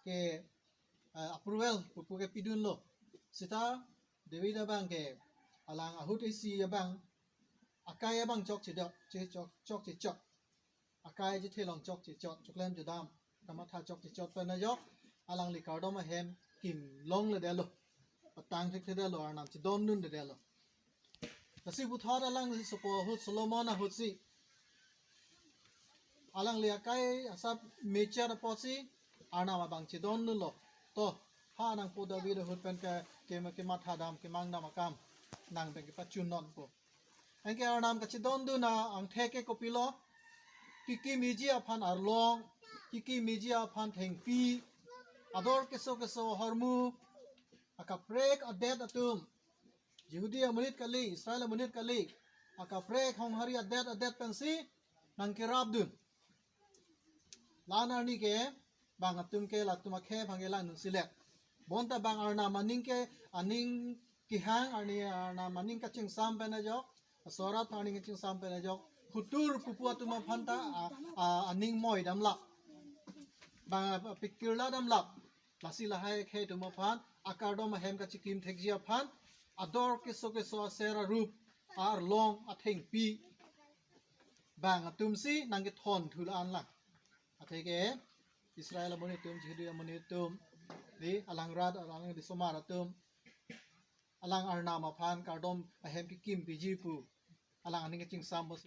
ke approval pupu ke pidun lo sita David abang ke alang ahut isi abang akai abang chok chidok chok chok akai je thelong chok chok lem jodam kama tha chok pana yok alang li kardom ahem kim long le delo patang thek theda lo arnam chi don nun de delo kasi bu thor alang si sopo hut solomon hut si alang li akai asap mecha da posi arnam abang chi don nun lo to ha nang pu David hut pen ke matha dam ke mang dam akam nang pen ke pachun non po anh ke arnam ka chi don du na ang theke kopilo kiki miji aphan arlong kiki miji aphan thengpi ador keso hormu aka prek adet atum Yehudi amunit kali Israel amunit kali aka prek hong hari adet pensi nang kirab dun lana ni ke bang atum ke latuma khe bhangela nun silek bonta bang arna maning ke aning kihang arni arna maning ka ching sam pena jok sora thani ke ching sam pena jok Kutur pupu atuma phanta aning moi dam lap ba pikirla dam lap lasi lahai khe tuma phan akardom ahem ka chikim thekjia phan ador keso asera rup ar long atheng pi bang atum si nangge thon thul an la athege Israel amoni tum jihdi amoni tum di alang rad alang di somar atum alang arna ma phan kardom ahem ki kim piji pu alang aning ke ching sam